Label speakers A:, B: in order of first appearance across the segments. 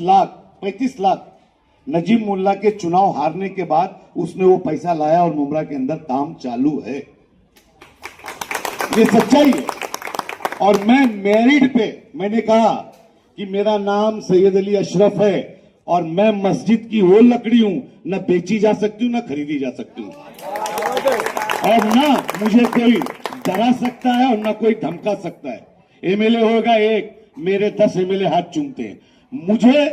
A: लाख 35 लाख नजीब मुल्ला के चुनाव हारने के बाद उसने वो पैसा लाया और मुमरा के अंदर काम चालू है। ये सच्चाई है। और मैं मेरिट पे मैंने कहा कि मेरा नाम सैयद अली अशरफ है और मैं मस्जिद की वो लकड़ी हूं, न बेची जा सकती हूं, न खरीदी जा सकती हूं, और ना मुझे कोई डरा सकता है और ना कोई धमका सकता है। एमएलए होगा एक, मेरे 10 एमएलए हाथ चूमते हैं। मुझे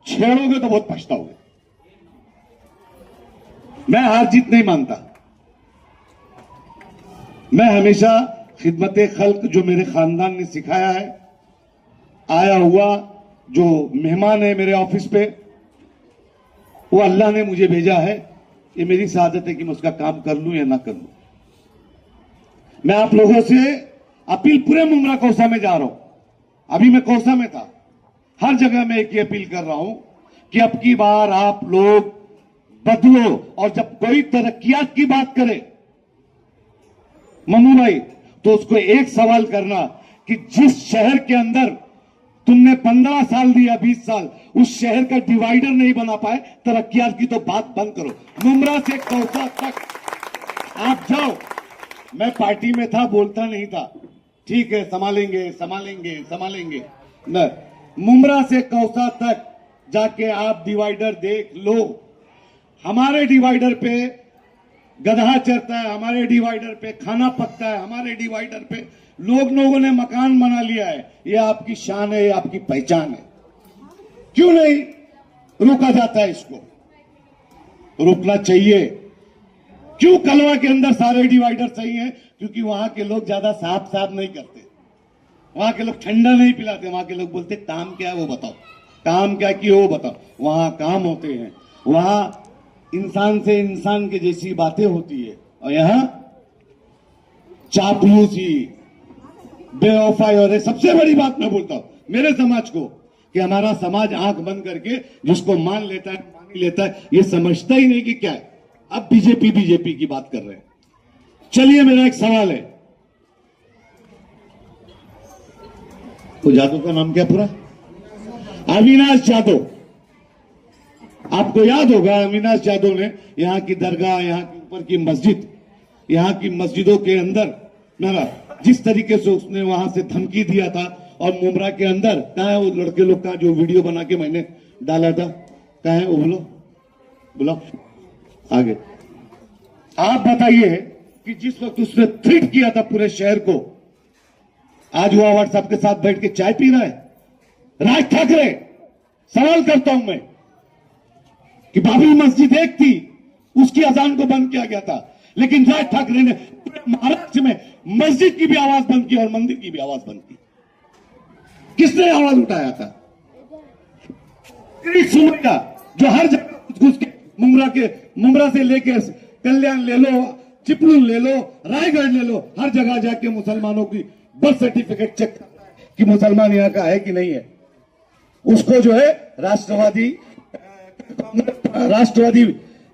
A: छेड़ोगे तो बहुत पछताओगे। मैं हार जीत नहीं मानता। मैं हमेशा खिदमत खल्क जो मेरे खानदान ने सिखाया है, आया हुआ जो मेहमान है मेरे ऑफिस पे, वो अल्लाह ने मुझे भेजा है। ये मेरी सादत है कि मैं उसका काम कर लूं या ना कर लूं। मैं आप लोगों से अपील, पूरे मुमरा कौसा में जा रहा हूं, अभी मैं कौसा में था, हर जगह मैं एक ही अपील कर रहा हूं कि अब की बार आप लोग बदलो। और जब कोई तरक्कियात की बात करे ममू भाई, तो उसको एक सवाल करना कि जिस शहर के अंदर तुमने 15 साल दिया, 20 साल, उस शहर का डिवाइडर नहीं बना पाए, तरक्कियात की तो बात बंद करो। मुमरा से कौसा तक आप जाओ। मैं पार्टी में था, बोलता नहीं था, ठीक है संभालेंगे संभालेंगे संभालेंगे न। मुमरा से कौसा तक जाके आप डिवाइडर देख लो। हमारे डिवाइडर पे गधा चरता है, हमारे डिवाइडर पे खाना पकता है, हमारे डिवाइडर पे लोगों ने मकान बना लिया है। ये आपकी शान है, ये आपकी पहचान है। क्यों नहीं रोका जाता है? इसको रोकना चाहिए। क्यों कलवा के अंदर सारे डिवाइडर सही हैं? क्योंकि वहां के लोग ज्यादा साफ नहीं करते, वहां के लोग ठंडा नहीं पिलाते, वहां के लोग बोलते काम क्या है वो बताओ, काम क्या किए वो बताओ। वहां काम होते हैं, वहां इंसान से इंसान के जैसी बातें होती है, और यहां चापलूसी, बेवफाई। और सबसे बड़ी बात मैं बोलता हूं मेरे समाज को, कि हमारा समाज आंख बंद करके जिसको मान लेता है, मान लेता है, ये समझता ही नहीं कि क्या है। अब बीजेपी की बात कर रहे हैं। चलिए, मेरा एक सवाल है, तो जादव का नाम क्या पूरा? अविनाश जादव। आपको याद होगा अविनाश यादव ने यहाँ की दरगाह, यहाँ के ऊपर की मस्जिद, यहाँ की मस्जिदों के अंदर ना जिस तरीके से उसने वहां से धमकी दिया था। और मुमरा के अंदर कहाँ है वो लड़के लोग का जो वीडियो बना के मैंने डाला था? कहाँ है वो? बोलो आगे। आप बताइए कि जिस वक्त उसने थ्रेट किया था पूरे शहर को, आज वो व्हाट्सएप के साथ बैठ के चाय पी रहा है। राज ठाकरे, सवाल करता हूं मैं कि बाबरी मस्जिद एक थी, उसकी अजान को बंद किया गया था, लेकिन राज ठाकरे ने पूरे महाराष्ट्र में मस्जिद की भी आवाज बंद की और मंदिर की भी आवाज बंद की। किसने आवाज उठाया था? सुमैया, जो हर जगह घुस के मुमरा से लेकर कल्याण ले लो, चिपलून ले लो, रायगढ़ ले लो, हर जगह जाके मुसलमानों की बर्थ सर्टिफिकेट चेक करता है कि मुसलमान यहां का है कि नहीं है। उसको जो है राष्ट्रवादी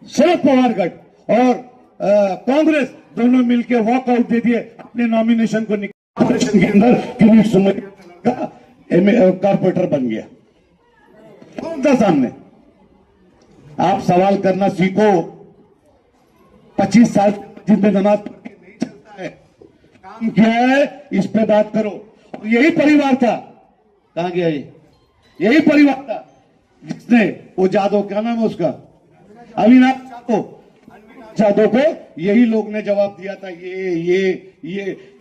A: शरद पवार गठ और कांग्रेस दोनों मिलकर वॉकआउट दे दिए, अपने नॉमिनेशन को कॉर्पोरेशन के अंदर किरीट सुमैया का कॉर्पोरेटर बन गया। कौन था सामने? आप सवाल करना सीखो। 25 साल जिनमें नमाज पढ़ के नहीं चलता है, काम क्या है इस पे बात करो। और यही परिवार था, कहां गया ये? यही परिवार था जिसने वो जादव, क्या नाम है उसका, अविनाश जादव को यही लोग ने जवाब दिया था। यही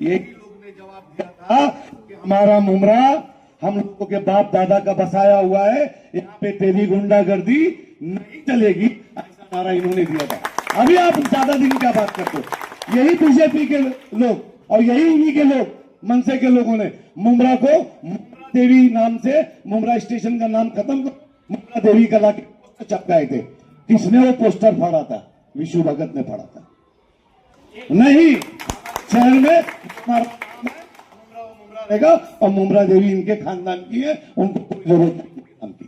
A: लोग ने जवाब दिया था कि हमारा मुमरा हम लोगों के बाप दादा का बसाया हुआ है, यहाँ पे तेरी गुंडागर्दी नहीं चलेगी, ऐसा नारा इन्होंने दिया था। अभी आप ज्यादा दिन क्या बात करते हो? यही बीजेपी के लोग और यही इन्हीं के लोग, मनसे के लोगों ने मुमरा को मुमरा देवी नाम से, मुमरा स्टेशन का नाम खत्म कर मुमरा देवी का लाके चपकाए थे। किसने वो पोस्टर फाड़ा था? विशु भगत ने फाड़ा था। नहीं, शहर में मुमरा रहेगा और मुमरा देवी इनके खानदान की है, उनको कोई जरूरत नहीं काम की।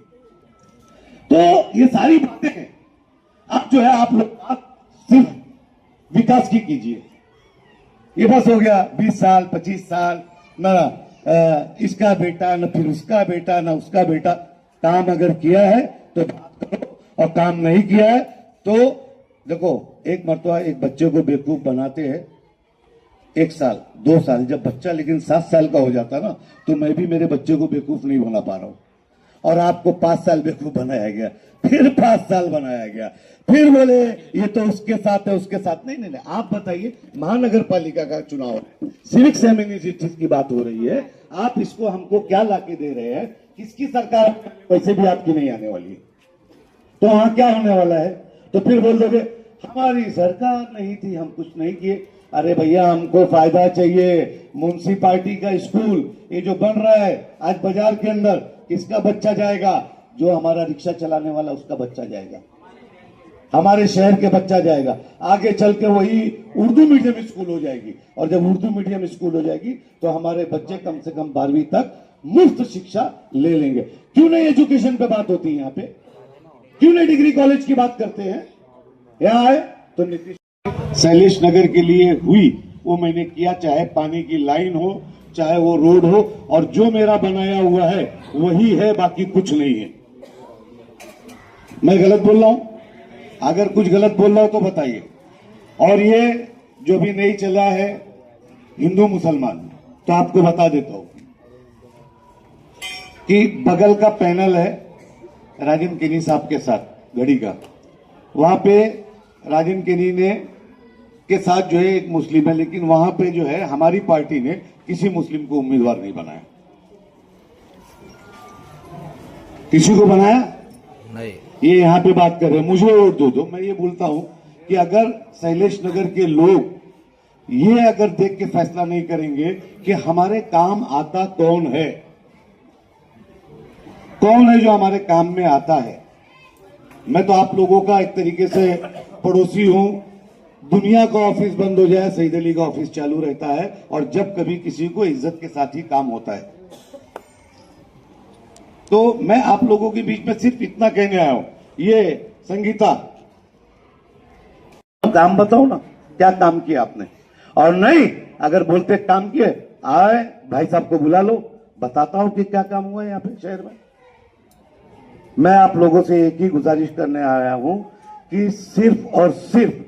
A: तो ये सारी बातें हैं। अब जो है आप लोग बात सिर्फ विकास की कीजिए। ये बस हो गया 20 साल 25 साल, ना इसका बेटा, ना फिर उसका बेटा, ना उसका बेटा। काम अगर किया है तो बात करो, और काम नहीं किया है तो देखो, एक मरतबा एक बच्चे को बेवकूफ बनाते हैं 1 साल 2 साल, जब बच्चा लेकिन 7 साल का हो जाता ना, तो मैं भी मेरे बच्चे को बेवकूफ नहीं बना पा रहा हूं, और आपको 5 साल बेवकूफ बनाया गया, फिर 5 साल बनाया गया, फिर बोले ये तो उसके साथ है, उसके साथ नहीं। नहीं, आप बताइए, महानगर पालिका का चुनाव है, सिविक्स एम्यूनिटीज की बात हो रही है, आप इसको हमको क्या लाके दे रहे हैं? किसकी सरकार? वैसे भी आपकी नहीं आने वाली है, तो वहां क्या होने वाला है? तो फिर बोल दोगे हमारी सरकार नहीं थी, हम कुछ नहीं किए। अरे भैया, हमको फायदा चाहिए। म्युनिसिपालिटी का स्कूल ये जो बन रहा है आज बाजार के अंदर, किसका बच्चा जाएगा? जो हमारा रिक्शा चलाने वाला उसका बच्चा जाएगा, हमारे शहर के बच्चा जाएगा। आगे चल के वही उर्दू मीडियम स्कूल हो जाएगी, और जब उर्दू मीडियम स्कूल हो जाएगी तो हमारे बच्चे कम से कम 12वीं तक मुफ्त शिक्षा ले लेंगे। क्यों नहीं एजुकेशन पे बात होती है यहाँ पे? क्यों नहीं डिग्री कॉलेज की बात करते हैं? यहाँ आए तो नीतीश शैलेश नगर के लिए हुई वो मैंने किया, चाहे पानी की लाइन हो, चाहे वो रोड हो, और जो मेरा बनाया हुआ है वही है, बाकी कुछ नहीं है। मैं गलत बोल रहा हूं? अगर कुछ गलत बोल रहा हूं तो बताइए। और ये जो भी नहीं चला है हिंदू मुसलमान, तो आपको बता देता हूं कि बगल का पैनल है राजन केनी साहब के साथ घड़ी का, वहां पे राजन केनी ने के साथ जो है एक मुस्लिम है, लेकिन वहां पे जो है हमारी पार्टी ने किसी मुस्लिम को उम्मीदवार नहीं बनाया। किसी को बनाया नहीं। ये यहां पे बात कर रहे हैं मुझे वोट दो। मैं ये बोलता हूं कि अगर शैलेश नगर के लोग ये अगर देख के फैसला नहीं करेंगे कि हमारे काम आता कौन है, कौन है जो हमारे काम में आता है। मैं तो आप लोगों का एक तरीके से पड़ोसी हूं। दुनिया का ऑफिस बंद हो जाए, सईद अली का ऑफिस चालू रहता है, और जब कभी किसी को इज्जत के साथ ही काम होता है। तो मैं आप लोगों के बीच में सिर्फ इतना कहने आया हूं, ये संगीता काम बताओ ना, क्या काम किया आपने? और नहीं, अगर बोलते काम किए, आए भाई साहब को बुला लो, बताता हूं कि क्या काम हुआ है यहां पे शहर में। मैं आप लोगों से एक ही गुजारिश करने आया हूं कि सिर्फ और सिर्फ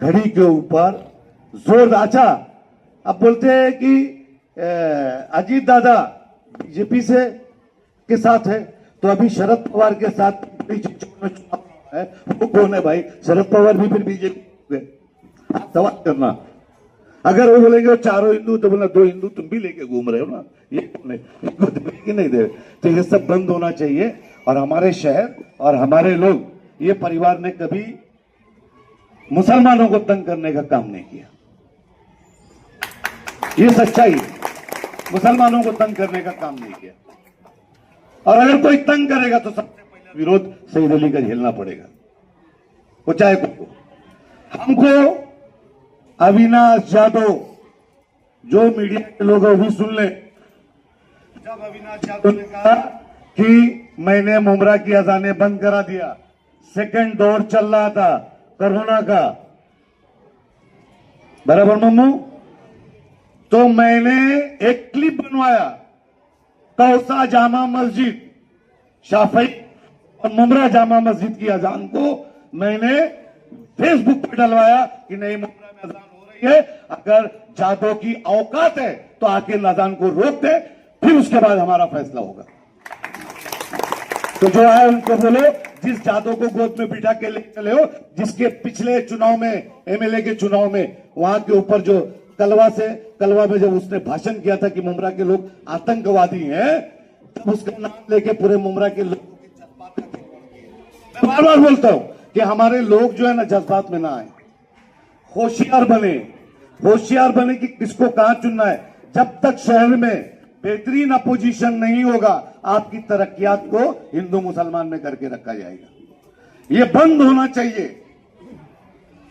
A: घड़ी के ऊपर जोर। अच्छा, अब बोलते हैं कि अजीत दादा बीजेपी से के साथ है, तो अभी शरद पवार के साथ चुनाव है, वो कौन है भाई? शरद पवार भी फिर बीजेपी गए। सवाल करना, अगर वो बोलेंगे वो चारों हिंदू, तो बोला 2 हिंदू तुम भी लेके घूम रहे हो ना, ये नहीं दे। तो ये सब बंद होना चाहिए, और हमारे शहर और हमारे लोग, ये परिवार ने कभी मुसलमानों को तंग करने का काम नहीं किया। ये सच्चाई, मुसलमानों को तंग करने का काम नहीं किया। और अगर कोई तंग करेगा तो सबसे पहले विरोध सईद अली का झेलना पड़ेगा, वो चाहे को। हमको अविनाश यादव, जो मीडिया के लोग भी सुन ले, जब अविनाश यादव ने कहा कि मैंने मुमरा की अजानें बंद करा दिया, सेकंड दौर चल रहा था कोरोना का, बराबर मम्मू, तो मैंने एक क्लिप बनवाया, कौसा जामा मस्जिद, शाफई और मुमरा जामा मस्जिद की अजान को मैंने फेसबुक पर डलवाया कि नहीं, मुमरा में अजान हो रही है, अगर जादव की औकात है तो आके अजान को रोक दे, फिर उसके बाद हमारा फैसला होगा। तो जो है उनको बोलो, जिस जादव को गोद में बिठा के ले चले हो, जिसके पिछले चुनाव में, एमएलए के चुनाव में, वहां के ऊपर जो कलवा में जब उसने भाषण किया था कि मुमरा के लोग आतंकवादी हैं, तब उसका नाम लेके पूरे मुमरा के लोग, मैं बार बार बोलता हूं कि हमारे लोग जो है ना जज्बात में ना आए, होशियार बने कि किसको कहां चुनना है। जब तक शहर में बेहतरीन अपोजिशन नहीं होगा, आपकी तरक्कियात को हिंदू मुसलमान में करके रखा जाएगा। ये बंद होना चाहिए।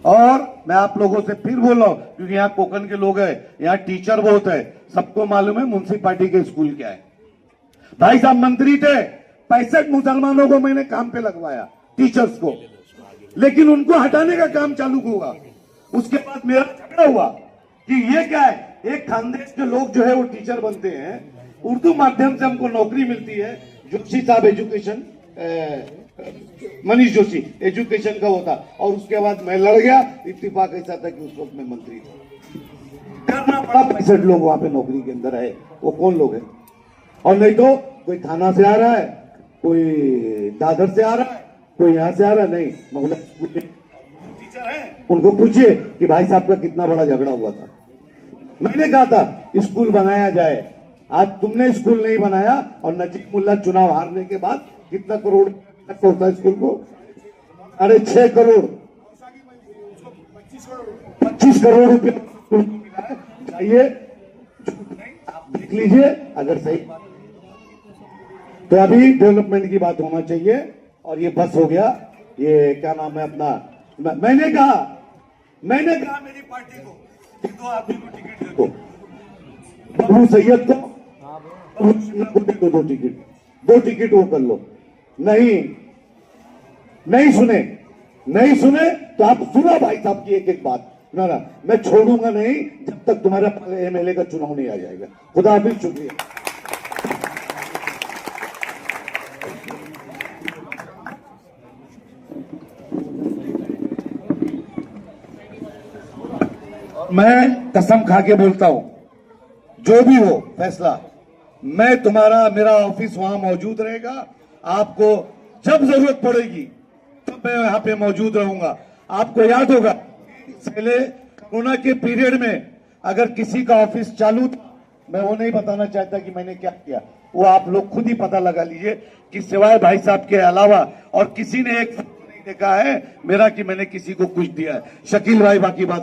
A: और मैं आप लोगों से फिर बोल रहा हूं, क्योंकि यहां कोकन के लोग हैं, यहां टीचर बहुत है, सबको मालूम है म्युनिसिपालिटी के स्कूल क्या है। भाई साहब मंत्री थे, 65 मुसलमानों को मैंने काम पे लगवाया, टीचर्स को, लेकिन उनको हटाने का काम चालू हुआ। उसके बाद मेरा झगड़ा हुआ कि ये क्या है, एक खानदेश के लोग जो है वो टीचर बनते हैं, उर्दू माध्यम से हमको नौकरी मिलती है, जोशी साहब एजुकेशन, मनीष जोशी एजुकेशन का होता, और उसके बाद मैं लड़ गया। इत्तेफाक ऐसा था कि उस वक्त मैं मंत्री था। करना पड़ा, 65 लोग वहां पे नौकरी के अंदर है। वो कौन लोग हैं? और नहीं तो कोई थाना से आ रहा है, कोई दादर से आ रहा है, कोई यहां से आ रहा है। नहीं, मोहल्ला टीचर है, उनको पूछिए कि भाई साहब का कितना बड़ा झगड़ा हुआ था। मैंने कहा था स्कूल बनाया जाए, आज तुमने स्कूल नहीं बनाया, और नजीब मुल्ला चुनाव हारने के बाद कितना करोड़ होता है स्कूल को? 6.5 करोड़, 25 करोड़ रुपए स्कूल को मिला है। चाहिए आप देख लीजिए, अगर सही तो अभी डेवलपमेंट की बात होना चाहिए। और ये बस हो गया, ये क्या नाम है अपना, मैंने कहा मेरी पार्टी को कि 2 आदमी को टिकट दे दो, अबू सैयद को, दो टिकट, 2 टिकट वो कर लो। नहीं सुने तो आप सुनो भाई साहब की एक बात। ना, मैं छोड़ूंगा नहीं जब तक तुम्हारा एमएलए का चुनाव नहीं आ जाएगा। खुदा हाफिज, शुक्रिया। मैं कसम खा के बोलता हूं, जो भी हो फैसला, मेरा ऑफिस वहां मौजूद रहेगा। आपको जब जरूरत पड़ेगी तब मैं यहां पे मौजूद रहूंगा। आपको याद होगा पहले कोरोना के पीरियड में अगर किसी का ऑफिस चालू था, मैं वो नहीं बताना चाहता कि मैंने क्या किया, वो आप लोग खुद ही पता लगा लीजिए कि सिवाय भाई साहब के अलावा और किसी ने एक नहीं देखा है मेरा कि मैंने किसी को कुछ दिया है। शकील भाई बाकी बात